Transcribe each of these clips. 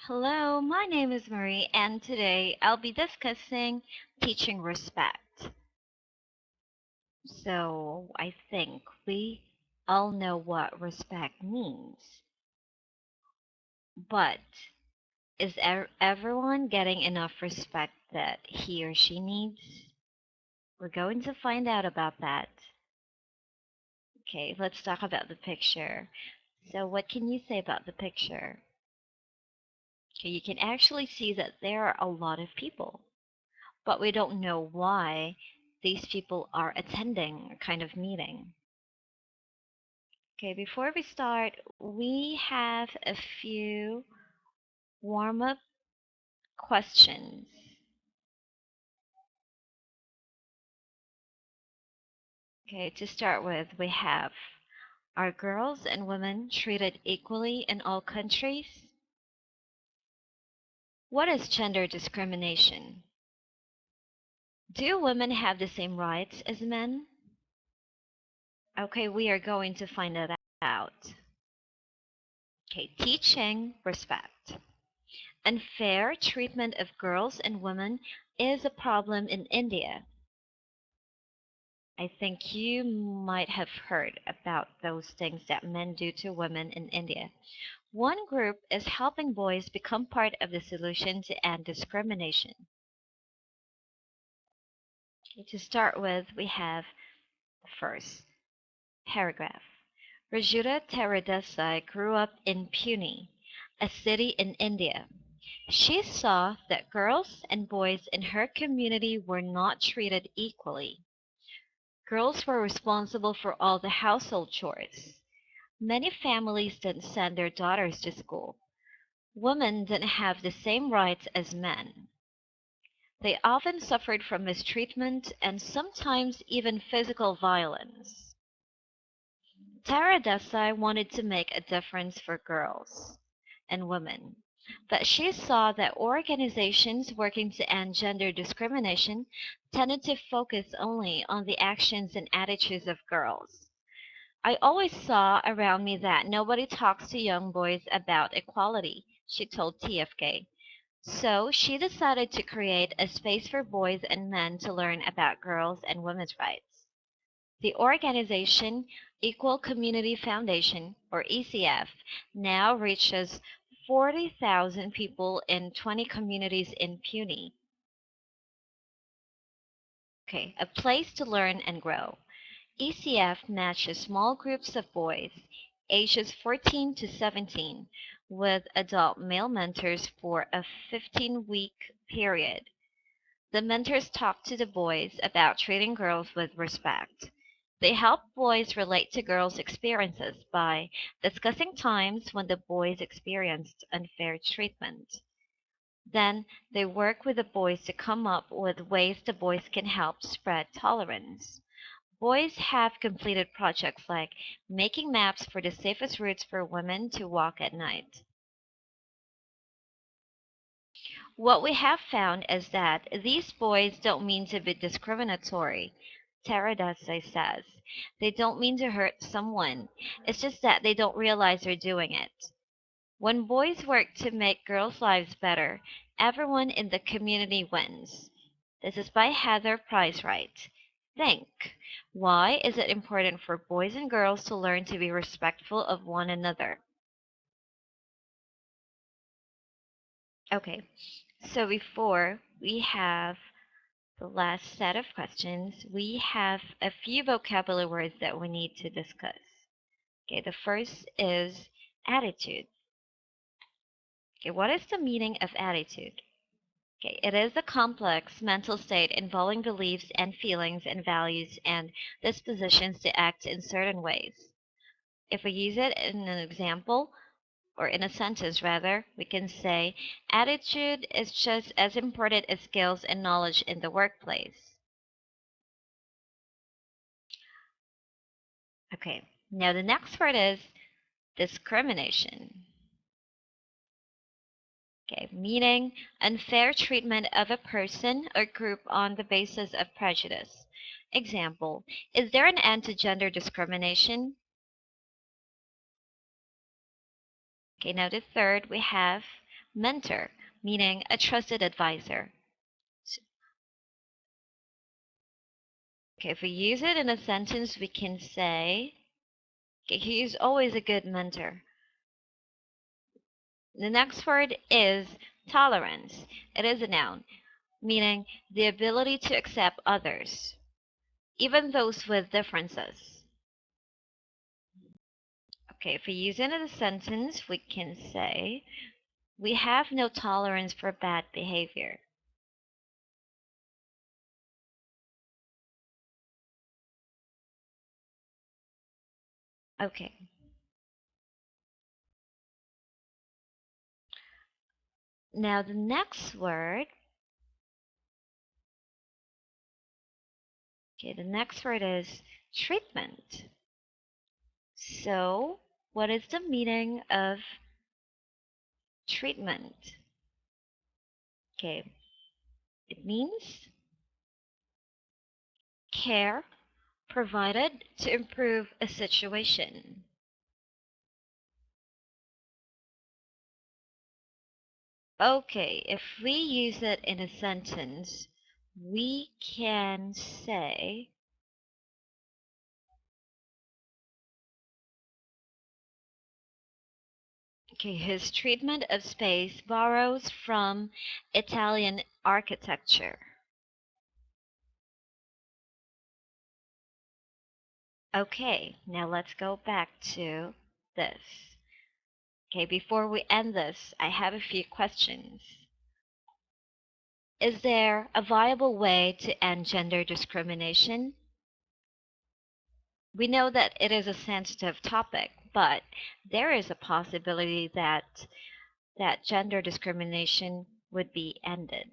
Hello, my name is Marie, and today I'll be discussing teaching respect. So, I think we all know what respect means, but is everyone getting enough respect that he or she needs? We're going to find out about that. Okay, let's talk about the picture. So, what can you say about the picture? Okay, you can actually see that there are a lot of people, but we don't know why these people are attending a kind of meeting. Okay, before we start, we have a few warm-up questions. Okay, to start with, we have, are girls and women treated equally in all countries? What is gender discrimination? Do women have the same rights as men? Okay, we are going to find that out. Okay, teaching respect. Unfair treatment of girls and women is a problem in India. I think you might have heard about those things that men do to women in India. One group is helping boys become part of the solution to end discrimination. Okay, to start with, we have the first paragraph. Rajuta Taradesai grew up in Pune, a city in India. She saw that girls and boys in her community were not treated equally. Girls were responsible for all the household chores. Many families didn't send their daughters to school. Women didn't have the same rights as men. They often suffered from mistreatment and sometimes even physical violence. Tara Desai wanted to make a difference for girls and women, but she saw that organizations working to end gender discrimination tended to focus only on the actions and attitudes of girls. I always saw around me that nobody talks to young boys about equality, she told TFK. So she decided to create a space for boys and men to learn about girls and women's rights. The organization, Equal Community Foundation, or ECF, now reaches 40,000 people in 20 communities in Pune. Okay, a place to learn and grow. ECF matches small groups of boys, ages 14 to 17, with adult male mentors for a 15-week period. The mentors talk to the boys about treating girls with respect. They help boys relate to girls' experiences by discussing times when the boys experienced unfair treatment. Then they work with the boys to come up with ways the boys can help spread tolerance. Boys have completed projects like making maps for the safest routes for women to walk at night. What we have found is that these boys don't mean to be discriminatory, Taradase says. They don't mean to hurt someone. It's just that they don't realize they're doing it. When boys work to make girls' lives better, everyone in the community wins. This is by Heather Price Wright. Think. Why is it important for boys and girls to learn to be respectful of one another? Okay, so before we have the last set of questions, we have a few vocabulary words that we need to discuss. Okay, the first is attitude. Okay, what is the meaning of attitude? Okay, it is a complex mental state involving beliefs and feelings and values and dispositions to act in certain ways. If we use it in an example, or in a sentence rather, we can say, attitude is just as important as skills and knowledge in the workplace. Okay, now the next word is discrimination. Okay, meaning unfair treatment of a person or group on the basis of prejudice. Example, is there an end to gender discrimination? Okay, now the third we have mentor, meaning a trusted advisor. Okay, if we use it in a sentence, we can say, okay, he is always a good mentor. The next word is tolerance. It is a noun, meaning the ability to accept others, even those with differences. Okay, if we use it in a sentence, we can say, we have no tolerance for bad behavior. Okay. Now the next word, okay, the next word is treatment. So, what is the meaning of treatment? Okay, it means care provided to improve a situation. Okay, if we use it in a sentence, we can say, okay, his treatment of space borrows from Italian architecture. Okay, now let's go back to this. Okay, before we end this, I have a few questions. Is there a viable way to end gender discrimination? We know that it is a sensitive topic, but there is a possibility that gender discrimination would be ended.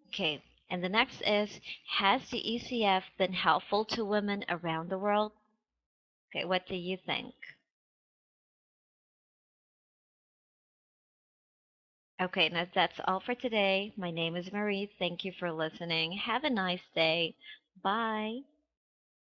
Okay, and the next is, has the ECF been helpful to women around the world? Okay, what do you think? Okay, now that's all for today. My name is Marie. Thank you for listening. Have a nice day. Bye.